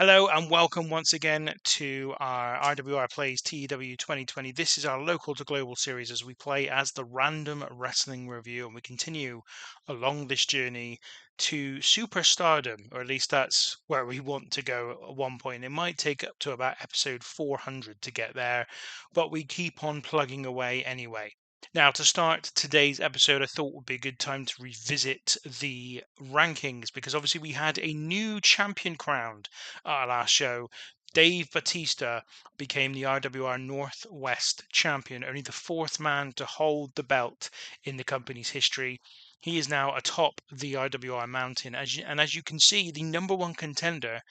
Hello and welcome once again to our RWR Plays TEW2020. This is our local to global series as we play as the Random Wrestling Review, and we continue along this journey to superstardom, or at least that's where we want to go at one point. It might take up to about episode 400 to get there, but we keep on plugging away anyway. Now, to start today's episode, I thought would be a good time to revisit the rankings because obviously we had a new champion crowned at our last show. Dave Batista became the RWR Northwest champion, only the fourth man to hold the belt in the company's history. He is now atop the RWR mountain. And as you can see, the number one contender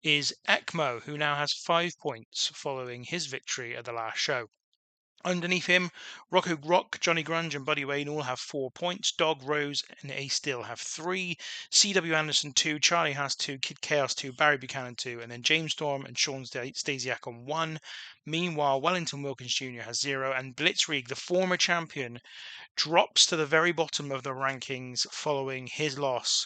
is Ekmo, who now has 5 points following his victory at the last show. Underneath him, Rocco Rock, Johnny Grunge, and Buddy Wayne all have 4 points. Dog Rose and Ace Steel have 3. C.W. Anderson 2, Charlie Haas 2, Kid Chaos 2, Barry Buchanan 2, and then James Storm and Shawn Stasiak on 1. Meanwhile, Wellington Wilkins Jr. has 0, and Blitzkrieg, the former champion, drops to the very bottom of the rankings following his loss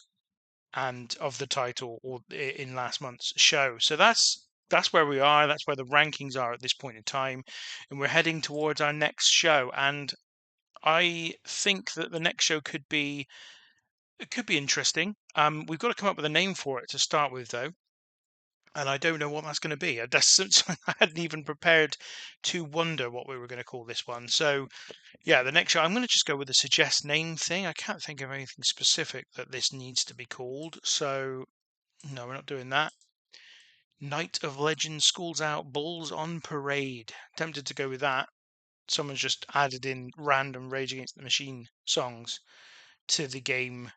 and of the title or in last month's show. So that's where we are. That's where the rankings are at this point in time, and we're heading towards our next show. And I think that the next show could be interesting. We've got to come up with a name for it to start with, though, and I don't know what that's going to be. That's something I hadn't even prepared to wonder what we were going to call this one. So, yeah, the next show, I'm going to just go with the suggest name thing. I can't think of anything specific that this needs to be called. So, no, we're not doing that. Night of Legends schools out Bulls on Parade. Tempted to go with that. Someone's just added in random Rage Against the Machine songs to the game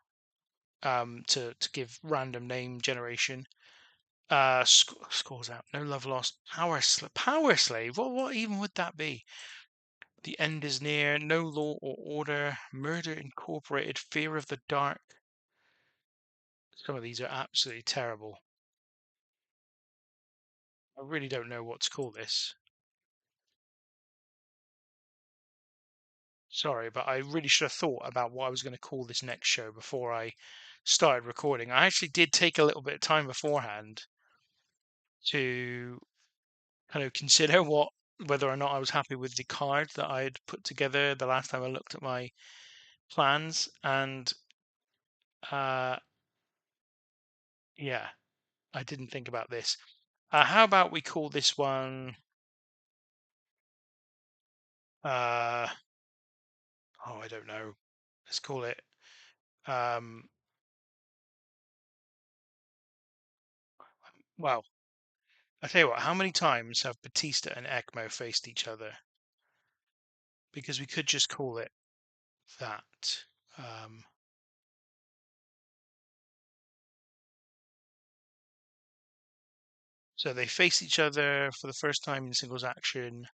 to give random name generation. Schools out. No Love Lost. Power Slave. What even would that be? The End is Near. No Law or Order. Murder Incorporated. Fear of the Dark. Some of these are absolutely terrible. I really don't know what to call this. Sorry, but I really should have thought about what I was going to call this next show before I started recording. I actually did take a little bit of time beforehand to kind of consider whether or not I was happy with the card that I had put together the last time I looked at my plans, and uh, yeah, I didn't think about this. How about we call this one? Uh, oh, I don't know. Let's call it. Um, well, I tell you what. How many times have Batista and Ekmo faced each other? Because we could just call it that. Um, so they faced each other for the first time in singles action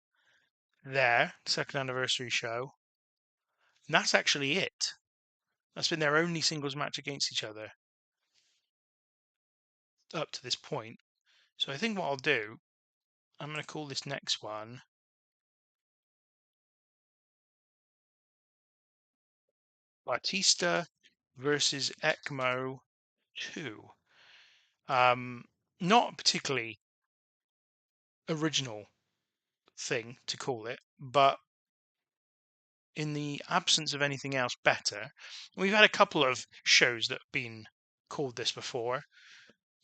there, second anniversary show. And that's actually it. That's been their only singles match against each other up to this point. So I think what I'll do, I'm going to call this next one Batista versus Ekmo 2. Not a particularly original thing to call it, but in the absence of anything else better, we've had a couple of shows that have been called this before.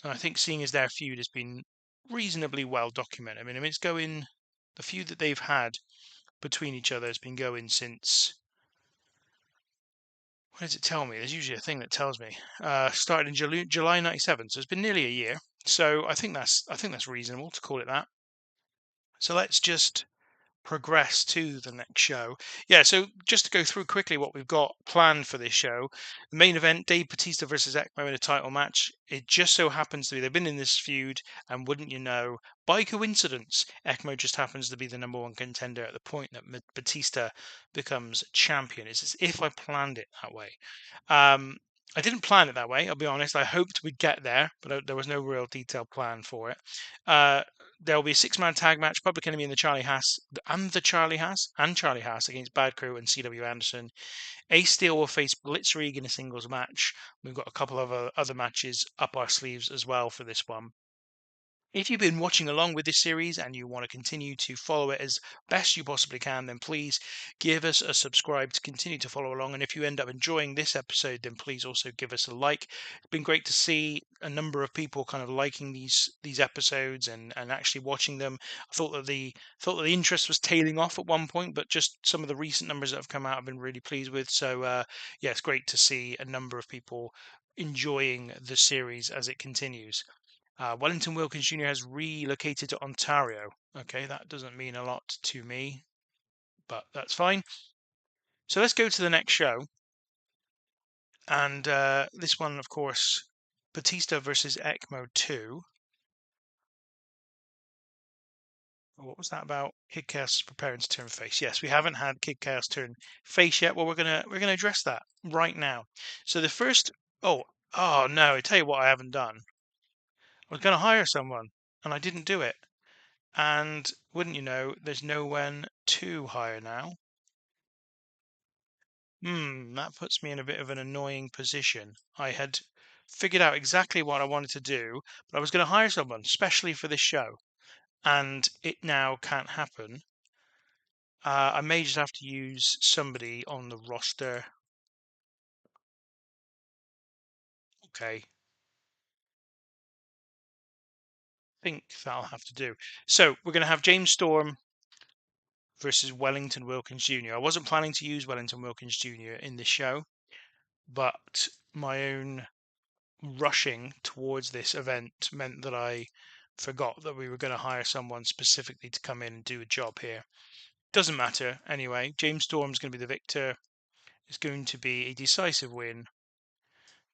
And I think seeing as their feud has been reasonably well documented. I mean, it's going, the feud that they've had between each other has been going since, what does it tell me? There's usually a thing that tells me. Started in July 97, so it's been nearly a year. So I think that's reasonable to call it that. So let's just progress to the next show. Yeah, so just to go through quickly what we've got planned for this show. The main event, Dave Batista versus Ekmo in a title match. It just so happens to be, they've been in this feud, and wouldn't you know, by coincidence, Ekmo just happens to be the number one contender at the point that Batista becomes champion. It's as if I planned it that way. Um, I didn't plan it that way, I'll be honest. I hoped we'd get there, but there was no real detailed plan for it. Uh, There'll be a six-man tag match: Public Enemy and Charlie Haas against Bad Crew and C.W. Anderson. Ace Steel will face Blitzkrieg in a singles match. We've got a couple of other matches up our sleeves as well for this one. If you've been watching along with this series and you want to continue to follow it as best you possibly can, then please give us a subscribe to continue to follow along. And if you end up enjoying this episode, then please also give us a like. It's been great to see a number of people kind of liking these episodes and actually watching them. I thought that the interest was tailing off at one point, but just some of the recent numbers that have come out, I've been really pleased with. So yeah, it's great to see a number of people enjoying the series as it continues. Wellington Wilkins Jr. has relocated to Ontario. Okay, that doesn't mean a lot to me, but that's fine. So let's go to the next show. And this one, of course, Batista versus Ekmo 2. What was that about? Kid Chaos is preparing to turn face. Yes, we haven't had Kid Chaos turn face yet. Well, we're gonna address that right now. So the first, oh no! I tell you what, I haven't done. I was gonna hire someone, and I didn't do it. And wouldn't you know, there's no one to hire now. That puts me in a bit of an annoying position. I had figured out exactly what I wanted to do, but I was going to hire someone specially for this show, and it now can't happen. I may just have to use somebody on the roster. Okay, I think that'll have to do. So we're going to have James Storm versus Wellington Wilkins Jr. I wasn't planning to use Wellington Wilkins Jr. in this show, but my own rushing towards this event meant that I forgot that we were going to hire someone specifically to come in and do a job here. Doesn't matter anyway. James Storm's going to be the victor. It's going to be a decisive win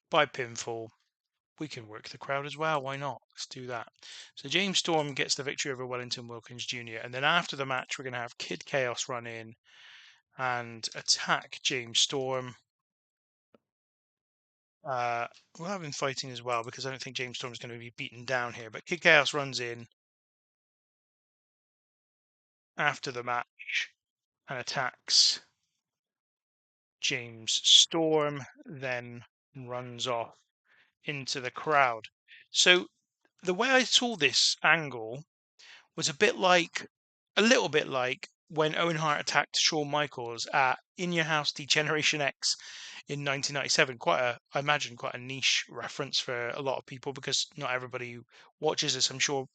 by pinfall. We can work the crowd as well. Why not? Let's do that. So James Storm gets the victory over Wellington Wilkins Jr. And then after the match, we're going to have Kid Chaos run in and attack James Storm. We'll have him fighting as well because I don't think James Storm is going to be beaten down here. But Kid Chaos runs in after the match and attacks James Storm, then runs off into the crowd. So the way I saw this angle was a little bit like when Owen Hart attacked Shawn Michaels at In Your House Degeneration X in 1997. I imagine, quite a niche reference for a lot of people because not everybody who watches this, I'm sure,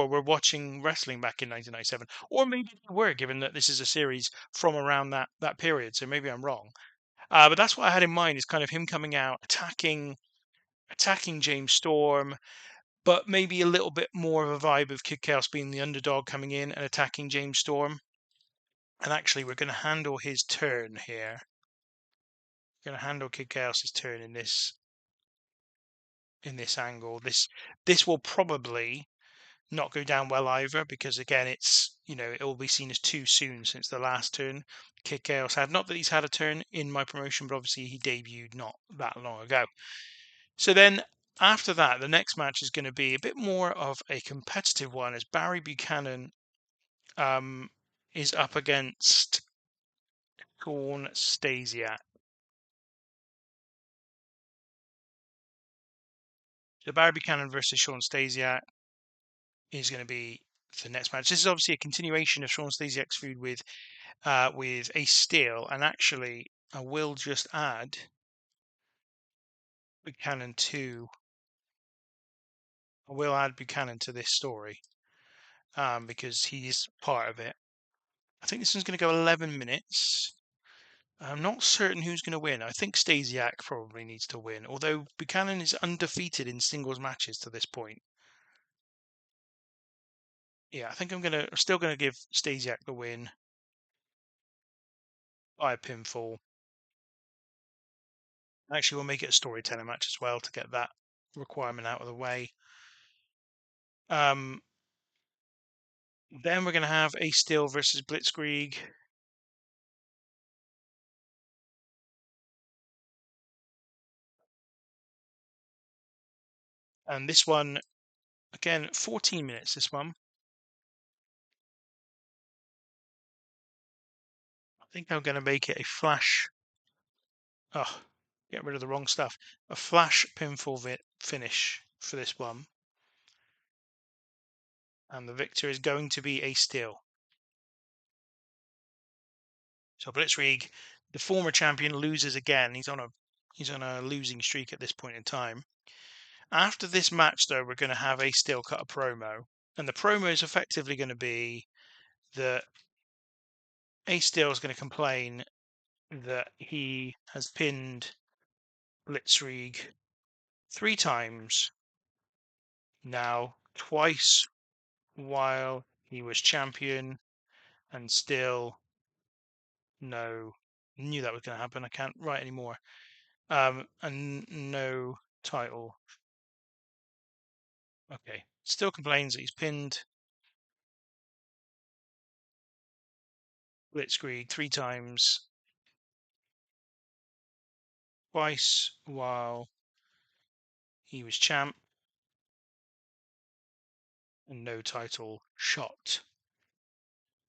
were watching wrestling back in 1997, or maybe they were, given that this is a series from around that period. So maybe I'm wrong. But that's what I had in mind, is kind of him coming out attacking James Storm, but maybe a little bit more of a vibe of Kid Chaos being the underdog coming in and attacking James Storm. And actually, we're going to handle his turn here. We're going to handle Kid Chaos's turn in this angle. This will probably not go down well either, because again, it will be seen as too soon since the last turn Kid Chaos had. Not that he's had a turn in my promotion, but obviously he debuted not that long ago. So then after that, the next match is going to be a bit more of a competitive one, as Barry Buchanan is up against Shawn Stasiak. So Barry Buchanan versus Shawn Stasiak is going to be the next match. This is obviously a continuation of Shawn Stasiak's feud with Ace Steel, and actually, I will just add Buchanan to. I will add Buchanan to this story because he's part of it. I think this one's going to go 11 minutes. I'm not certain who's going to win. I think Stasiak probably needs to win, although Buchanan is undefeated in singles matches to this point. Yeah, I think I'm still gonna give Stasiak the win by a pinfall. Actually, we'll make it a storytelling match as well to get that requirement out of the way. Then we're gonna have Ace Steel versus Blitzkrieg. And this one, again, 14 minutes, this one. I think I'm going to make it a flash. Oh, get rid of the wrong stuff. A flash pinfall finish for this one. And the victor is going to be a steal. So Blitzkrieg, the former champion, loses again. He's on a losing streak at this point in time. After this match, though, we're going to have a still cut a promo, and the promo is effectively going to be that Ace Steel is going to complain that he has pinned Blitzkrieg 3 times now, twice while he was champion, and still knew that was going to happen. I can't write anymore. And no title. Okay. Still complains that he's pinned Blitzkrieg 3 times, twice while he was champ, and no title shot.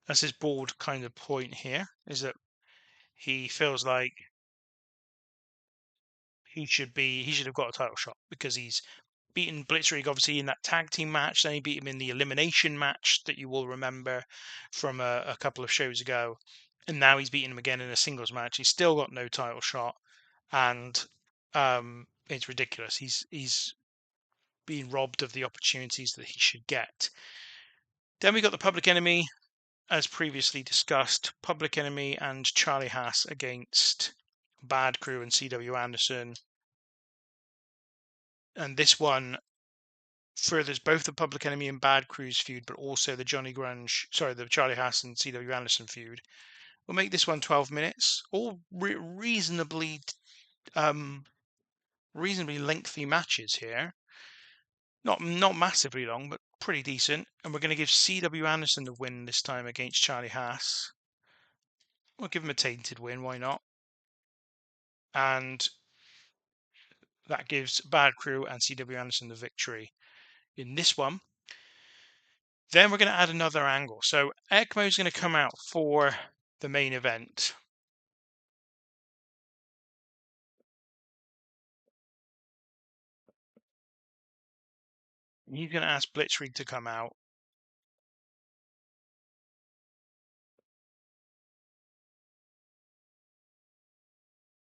That's his broad kind of point here, is that he feels like he should have got a title shot because he's beaten Blitzkrieg obviously in that tag team match. Then he beat him in the elimination match that you will remember from a couple of shows ago, and now he's beaten him again in a singles match. He's still got no title shot, and it's ridiculous. He's being robbed of the opportunities that he should get. Then we got the Public Enemy, as previously discussed. Public Enemy and Charlie Haas against Bad Crew and CW Anderson. And this one furthers both the Public Enemy and Bad Crew's feud, but also the the Charlie Haas and CW Anderson feud. We'll make this one 12 minutes, all reasonably lengthy matches here. Not massively long, but pretty decent. And we're going to give CW Anderson the win this time against Charlie Haas. We'll give him a tainted win, why not? And that gives Bad Crew and CW Anderson the victory in this one. Then we're going to add another angle. So Ekmo is going to come out for the main event. He's going to ask Blitzkrieg to come out.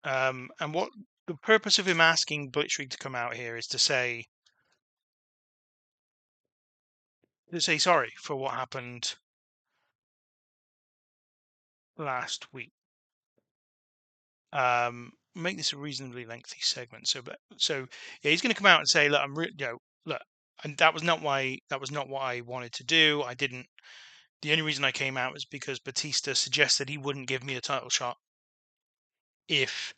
And what the purpose of him asking Blitzkrieg to come out here is to say sorry for what happened last week. Make this a reasonably lengthy segment. So yeah, he's going to come out and say, look, look, and that was not what I wanted to do. I didn't. The only reason I came out was because Batista suggested he wouldn't give me a title shot if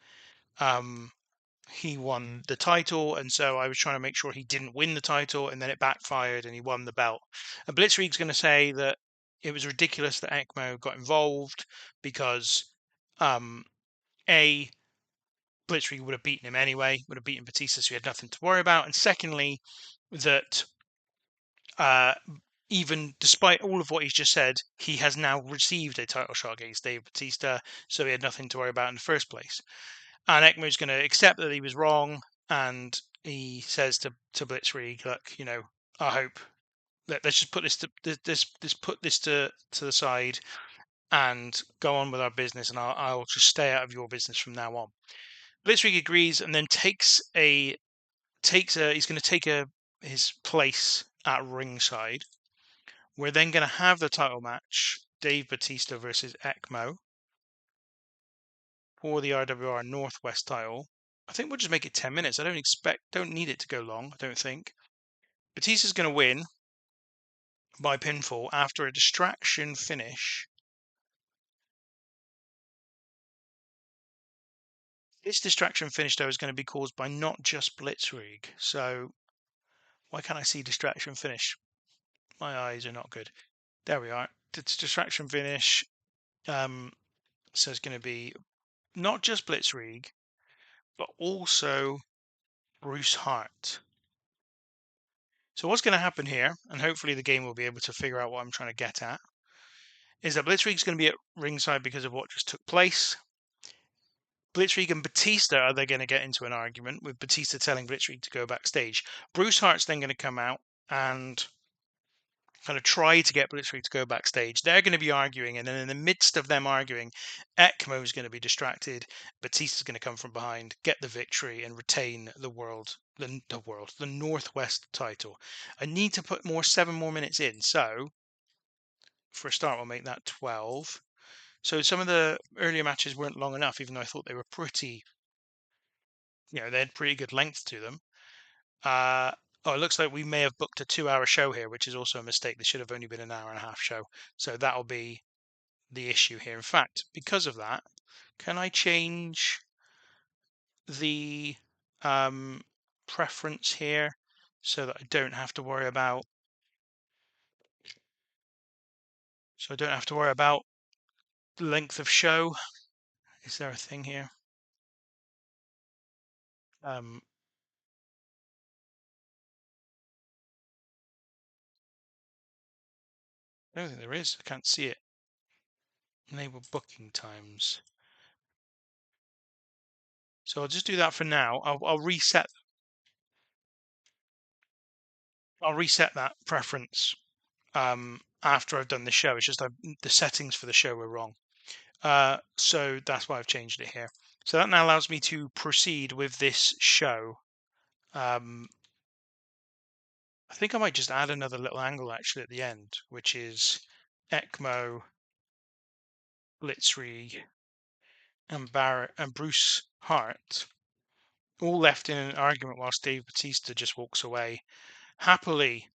he won the title, and so I was trying to make sure he didn't win the title, and then it backfired and he won the belt. And Blitzkrieg's going to say that it was ridiculous that Ekmo got involved because A, Blitzkrieg would have beaten him anyway, would have beaten Batista, so he had nothing to worry about. And secondly, that even despite all of what he's just said, he has now received a title shot against Dave Batista, so he had nothing to worry about in the first place. And Ekmo's going to accept that he was wrong, and he says to Blitzkrieg, "Look, I hope let's just put this to the side and go on with our business, and I'll just stay out of your business from now on." Blitzkrieg agrees, and then he's going to take his place at ringside. We're then going to have the title match, Dave Batista versus Ekmo, for the RWR Northwest title. I think we'll just make it 10 minutes. I don't need it to go long, I don't think. Batista's going to win by pinfall after a distraction finish. This distraction finish, though, is going to be caused by not just Blitzkrieg. So why can't I see distraction finish? My eyes are not good. There we are. It's distraction finish. So it's going to be not just Blitzkrieg, but also Bruce Hart. So what's going to happen here, and hopefully the game will be able to figure out what I'm trying to get at, is that Blitzkrieg's going to be at ringside because of what just took place. Blitzkrieg and Batista are they going to get into an argument, with Batista telling Blitzkrieg to go backstage. Bruce Hart's then going to come out and kind of try to get Blitzkrieg to go backstage. They're going to be arguing, and then in the midst of them arguing, Ekmo is going to be distracted. Batista's going to come from behind, get the victory, and retain the Northwest title. I need to put 7 more minutes in. So for a start, we'll make that 12. So some of the earlier matches weren't long enough, even though I thought they were pretty, they had pretty good length to them. Oh, it looks like we may have booked a 2-hour show here, which is also a mistake. This should have only been an hour and a half show. So that'll be the issue here. In fact, because of that, can I change the preference here so that I don't have to worry about length of show? Is there a thing here? I don't think there is. I can't see it. Enable booking times. So I'll just do that for now. I'll reset that preference after I've done the show. It's just the settings for the show were wrong. So that's why I've changed it here. So that now allows me to proceed with this show. I think I might just add another little angle actually at the end, which is Ekmo, Blitzkrieg, and Barrett and Bruce Hart all left in an argument whilst Dave Batista just walks away happily.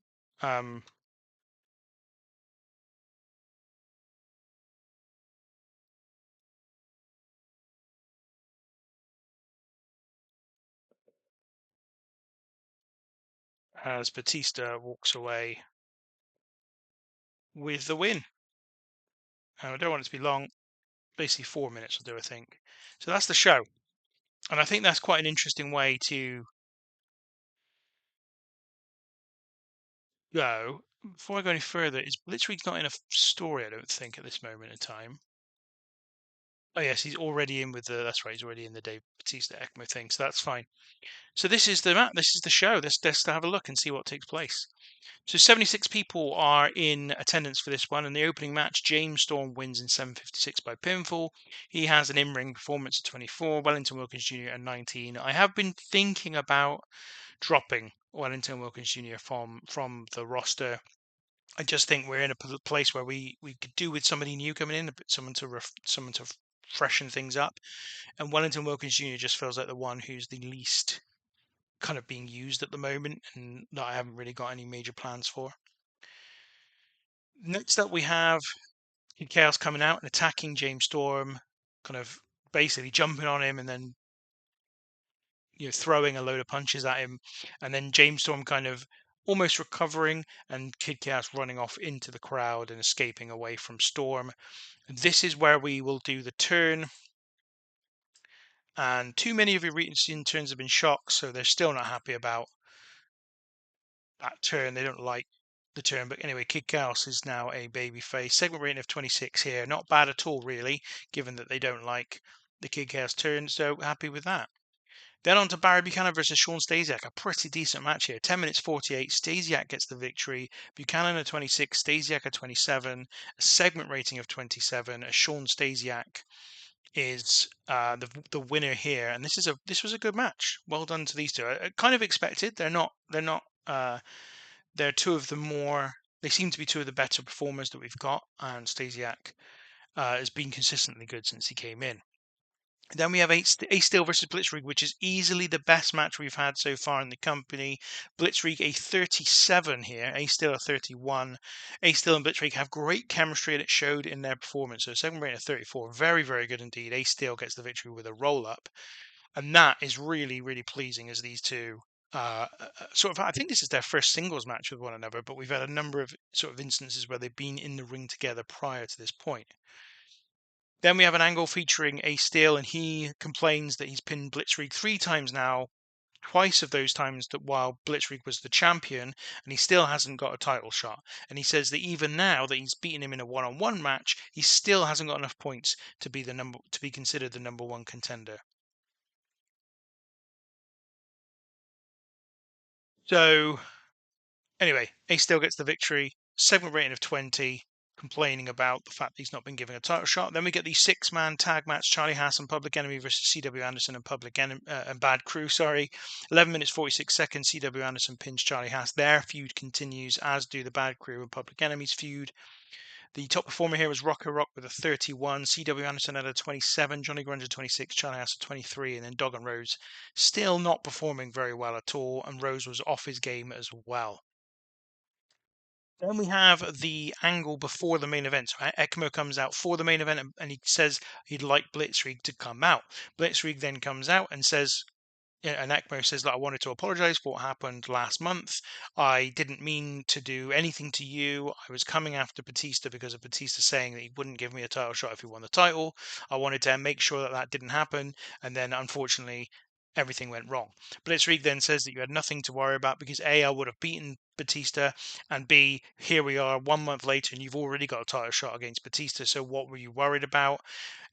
As Batista walks away with the win. I don't want it to be long. Basically 4 minutes will do, I think. So that's the show. And I think that's quite an interesting way to go. Before I go any further, is Blitzkrieg's not in a story, I don't think, at this moment in time. Oh yes, he's already in with that's right, he's already in the Dave Batista Ekmo thing, so that's fine. So this is the show. Let's have a look and see what takes place. So 76 people are in attendance for this one. In the opening match, James Storm wins in 7:56 by pinfall. He has an in-ring performance at 24, Wellington Wilkins Jr. at 19. I have been thinking about dropping Wellington Wilkins Jr. from the roster. I just think we're in a place where we could do with somebody new coming in, someone to freshen things up. And Wellington Wilkins Jr. just feels like the one who's the least kind of being used at the moment, and that I haven't really got any major plans for. Next up, we have Kid Chaos coming out and attacking James Storm, kind of basically jumping on him and then throwing a load of punches at him, and then James Storm kind of almost recovering, and Kid Chaos running off into the crowd and escaping away from Storm. This is where we will do the turn. And too many of your recent turns have been shocked, so they're still not happy about that turn. They don't like the turn. But anyway, Kid Chaos is now a babyface. Segment rating of 26 here. Not bad at all, really, given that they don't like the Kid Chaos turn. So happy with that. Then on to Barry Buchanan versus Shawn Stasiak. A pretty decent match here. 10 minutes 48. Stasiak gets the victory. Buchanan at 26. Stasiak at 27. A segment rating of 27. Shawn Stasiak is the winner here, and this was a good match. Well done to these two. I kind of expected. They're two of the more. They seem to be two of the better performers that we've got, and Stasiak has been consistently good since he came in. Then we have Ace Steel versus Blitzkrieg, which is easily the best match we've had so far in the company. Blitzkrieg a 37 here, Ace Steel a 31. Ace Steel and Blitzkrieg have great chemistry, and it showed in their performance. So second rating of 34, very, very good indeed. Ace Steel gets the victory with a roll-up, and that is really, really pleasing as these two I think this is their first singles match with one another, but we've had a number of sort of instances where they've been in the ring together prior to this point. Then we have an angle featuring Ace Steel, and he complains that he's pinned Blitzkrieg 3 times now, twice of those times that while Blitzkrieg was the champion, and he still hasn't got a title shot. And he says that even now that he's beaten him in a one-on-one match, he still hasn't got enough points to be considered the number one contender. So anyway, Ace Steel gets the victory. segment rating of 20, complaining about the fact that he's not been given a title shot. Then we get the 6-man tag match: Charlie Haas and Public Enemy versus CW Anderson and Public Enemy and Bad Crew. 11 minutes 46 seconds. CW Anderson pins Charlie Haas. Their feud continues, as do the Bad Crew and Public Enemy's feud. The top performer here was Rocco Rock with a 31, CW Anderson had a 27, Johnny Grunge a 26, Charlie Haas a 23, and then Dog and Rose still not performing very well at all, and Rose was off his game as well. Then we have the angle before the main event. So Ekmo comes out for the main event and he says he'd like Blitzkrieg to come out. Blitzkrieg then comes out and says, and Ekmo says that I wanted to apologize for what happened last month. I didn't mean to do anything to you. I was coming after Batista because of Batista saying that he wouldn't give me a title shot if he won the title. I wanted to make sure that that didn't happen. And then unfortunately, everything went wrong. Blitzkrieg then says that you had nothing to worry about because A, I would have beaten Batista, and B, here we are 1 month later and you've already got a title shot against Batista. So what were you worried about?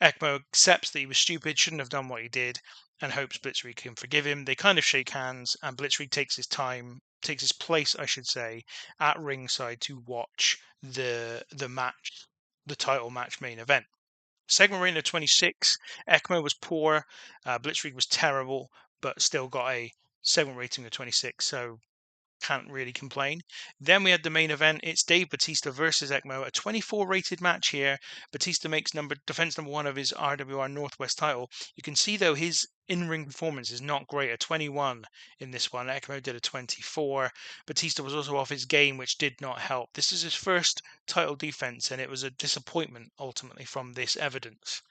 Ekmo accepts that he was stupid, shouldn't have done what he did, and hopes Blitzkrieg can forgive him. They kind of shake hands, and Blitzkrieg takes his place, I should say, at ringside to watch the match, the title match main event. Segment rating of 26. Ekmo was poor. Blitzkrieg was terrible, but still got a segment rating of 26. So can't really complain. Then we had the main event. It's Dave Batista versus Ekmo, a 24 rated match here. Batista makes defense number 1 of his RWR Northwest title. You can see though his in-ring performance is not great. A 21 in this one. Ekmo did a 24. Batista was also off his game, which did not help. This is his first title defense, and it was a disappointment ultimately from this evidence.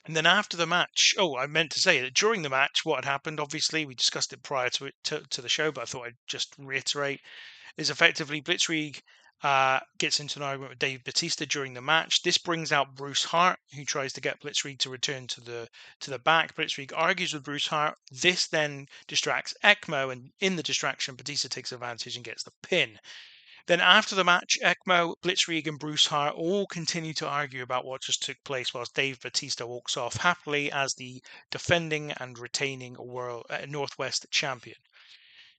And then after the match, I meant to say that during the match, what had happened, obviously, we discussed it prior to the show, but I thought I'd just reiterate, is effectively Blitzkrieg gets into an argument with Dave Batista during the match. This brings out Bruce Hart, who tries to get Blitzkrieg to return to the back. Blitzkrieg argues with Bruce Hart. This then distracts Ekmo, and in the distraction, Batista takes advantage and gets the pin. Then after the match, Ekmo, Blitzkrieg, and Bruce Hart all continue to argue about what just took place, whilst Dave Batista walks off happily as the defending and retaining world Northwest champion.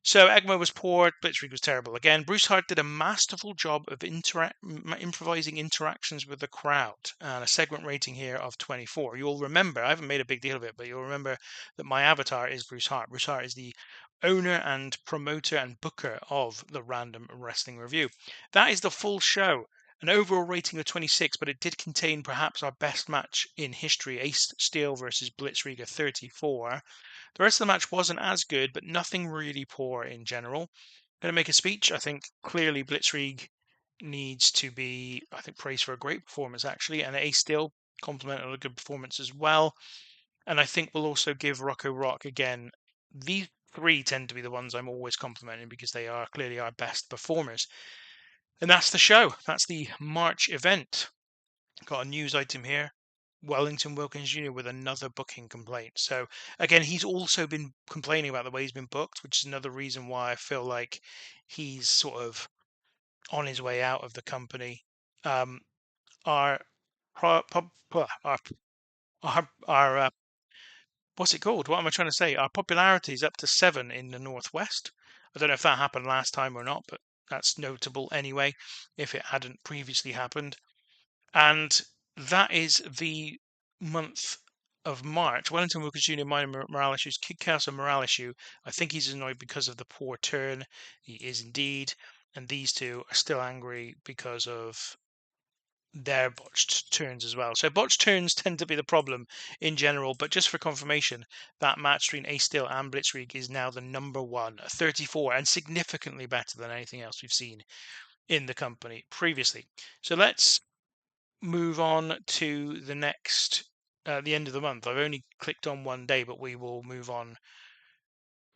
So Ekmo was poor, Blitzkrieg was terrible again. Bruce Hart did a masterful job of improvising interactions with the crowd, and a segment rating here of 24. You'll remember, I haven't made a big deal of it, but you'll remember that my avatar is Bruce Hart. Bruce Hart is the owner and promoter and booker of the Random Wrestling Review. That is the full show. An overall rating of 26, but it did contain perhaps our best match in history, Ace Steel versus Blitzkrieg, 34. The rest of the match wasn't as good, but nothing really poor in general. Going to make a speech. I think clearly Blitzkrieg needs to be, I think, praised for a great performance, actually, and Ace Steel complimented a good performance as well. And I think we'll also give Rocco Rock again. These three tend to be the ones I'm always complimenting because they are clearly our best performers. And that's the show. That's the March event. Got a news item here. Wellington Wilkins Jr. with another booking complaint. So again, he's also been complaining about the way he's been booked, which is another reason why I feel like he's sort of on his way out of the company. Our our what's it called? What am I trying to say? Our popularity is up to 7 in the Northwest. I don't know if that happened last time or not, but that's notable anyway, if it hadn't previously happened. And that is the month of March. Wellington Wilkins Jr., minor morale issues, Kid Chaos and morale issue. I think he's annoyed because of the poor turn. He is indeed. And these two are still angry because of their botched turns as well. So botched turns tend to be the problem in general, but just for confirmation, that match between Ace Steel and Blitzkrieg is now the number 1, 34, and significantly better than anything else we've seen in the company previously. So let's move on to the next, the end of the month. I've only clicked on one day, but we will move on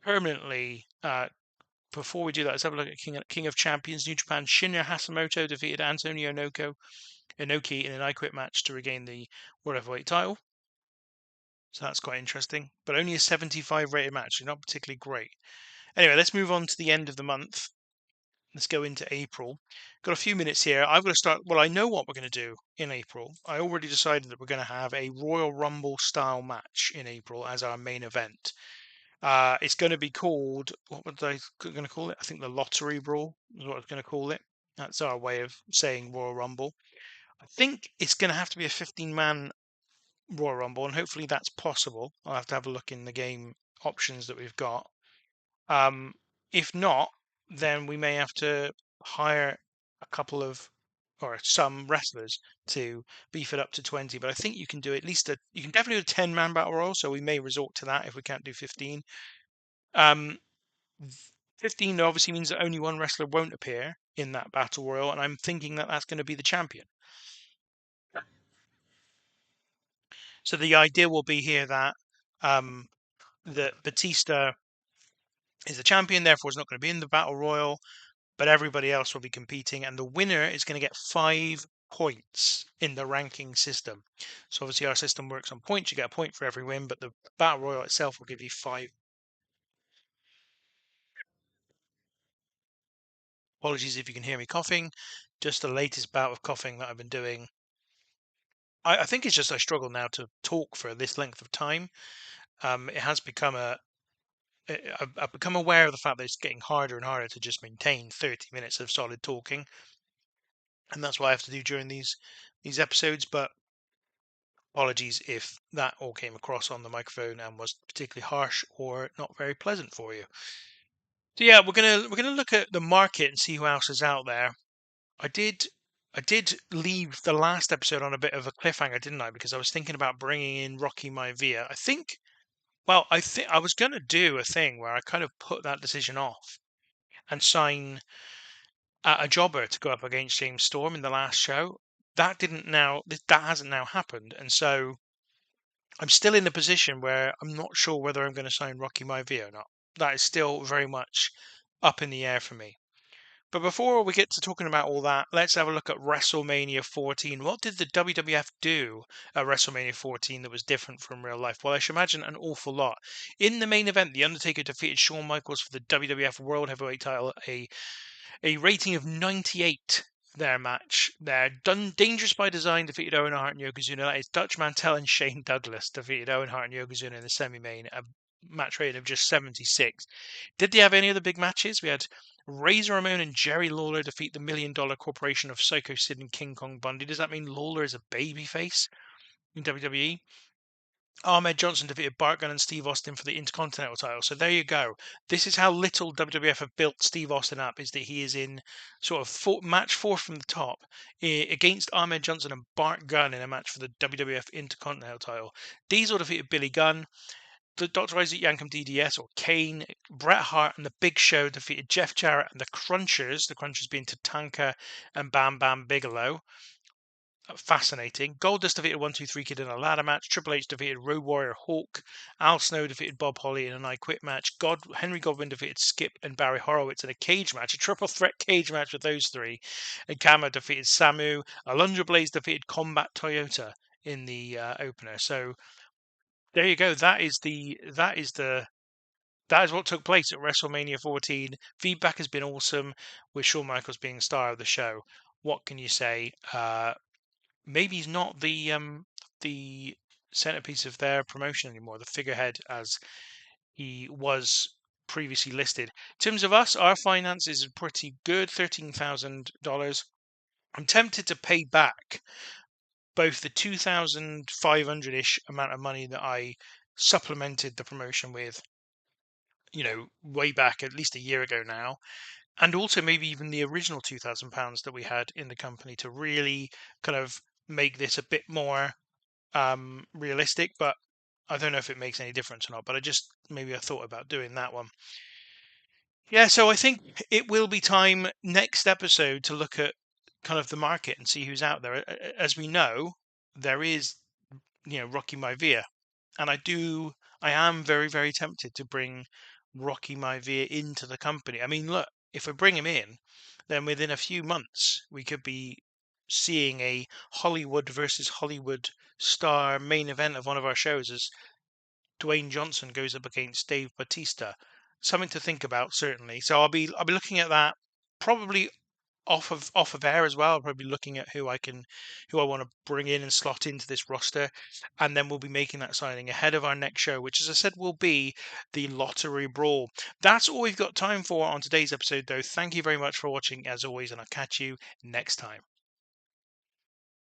permanently. Before we do that, let's have a look at King of Champions. New Japan Shinya Hashimoto defeated Antonio Inoki in an I Quit match to regain the World Heavyweight title. So that's quite interesting, but only a 75 rated match, not particularly great. Anyway, let's move on to the end of the month. Let's go into April. Got a few minutes here. I'm going to start. Well, I know what we're going to do in April. I already decided that we're going to have a Royal Rumble style match in April as our main event. It's going to be called, what was I going to call it? I think the Lottery Brawl is what I was going to call it. That's our way of saying Royal Rumble. I think it's going to have to be a 15-man Royal Rumble, and hopefully that's possible. I'll have to have a look in the game options that we've got. Um, if not, then we may have to hire a couple of or some wrestlers to beef it up to 20. But I think you can do at least you can definitely do a 10-man battle royal. So we may resort to that if we can't do 15. Um, 15 obviously means that only one wrestler won't appear in that battle royal, and I'm thinking that that's going to be the champion. So the idea will be here that that Batista is the champion, therefore is not going to be in the battle royal, but everybody else will be competing, and the winner is going to get 5 points in the ranking system. So obviously our system works on points. You get a point for every win, but the battle royal itself will give you 5. Apologies if you can hear me coughing. Just the latest bout of coughing that I've been doing. I think it's just I struggle now to talk for this length of time. It has become I've become aware of the fact that it's getting harder and harder to just maintain 30 minutes of solid talking, and that's what I have to do during these episodes. But apologies if that all came across on the microphone and was particularly harsh or not very pleasant for you. So yeah, we're gonna look at the market and see who else is out there. I did I did leave the last episode on a bit of a cliffhanger, didn't I? Because I was thinking about bringing in Rocky Maivia. I think I was gonna do a thing where I kind of put that decision off and sign a jobber to go up against James Storm in the last show. That hasn't now happened, and so I'm still in a position where I'm not sure whether I'm going to sign Rocky Maivia or not. That is still very much up in the air for me. But before we get to talking about all that, let's have a look at WrestleMania 14. What did the WWF do at WrestleMania 14 that was different from real life? Well, I should imagine an awful lot. In the main event, The Undertaker defeated Shawn Michaels for the WWF World Heavyweight title, a rating of 98. Their match there. Dangerous by Design defeated Owen Hart and Yokozuna. That is Dutch Mantel and Shane Douglas defeated Owen Hart and Yokozuna in the semi-main. A match rating of just 76. Did they have any other big matches? We had Razor Ramon and Jerry Lawler defeat the $1 Million Corporation of Psycho Sid and King Kong Bundy. Does that mean Lawler is a babyface in WWE? Ahmed Johnson defeated Bart Gunn and Steve Austin for the Intercontinental title. So there you go. This is how little WWF have built Steve Austin up, is that he is in sort of match 4 from the top against Ahmed Johnson and Bart Gunn in a match for the WWF Intercontinental title. Diesel defeated Billy Gunn. The Dr. Isaac Yankem DDS or Kane, Bret Hart and the Big Show defeated Jeff Jarrett and the Crunchers being Tatanka and Bam Bam Bigelow. Fascinating. Goldust defeated 1-2-3 Kid in a ladder match. Triple H defeated Road Warrior Hawk. Al Snow defeated Bob Holly in an I Quit match. Henry Godwin defeated Skip and Barry Horowitz in a cage match, a triple threat cage match with those three. And Kama defeated Samu. Alundra Blaze defeated Combat Toyota in the opener. So there you go. That is what took place at WrestleMania 14. Feedback has been awesome, with Shawn Michaels being star of the show. What can you say? Maybe he's not the centerpiece of their promotion anymore, the figurehead as he was previously listed. In terms of us, our finances are pretty good, $13,000. I'm tempted to pay back both the 2,500-ish amount of money that I supplemented the promotion with, way back at least a year ago now, and also maybe even the original £2,000 that we had in the company to really kind of make this a bit more realistic. But I don't know if it makes any difference or not. But I thought about doing that one. Yeah, so I think it will be time next episode to look at kind of the market and see who's out there. As we know, there is, Rocky Maivia, and I am very, very tempted to bring Rocky Maivia into the company. I mean, look, if we bring him in, then within a few months we could be seeing a Hollywood versus Hollywood star main event of one of our shows as Dwayne Johnson goes up against Dave Batista. Something to think about, certainly. So I'll be looking at that probably off of air as well. I'll probably be looking at who I want to bring in and slot into this roster, and then we'll be making that signing ahead of our next show, which, as I said, will be the Lottery Brawl. That's all we've got time for on today's episode, though. Thank you very much for watching, as always, and I'll catch you next time.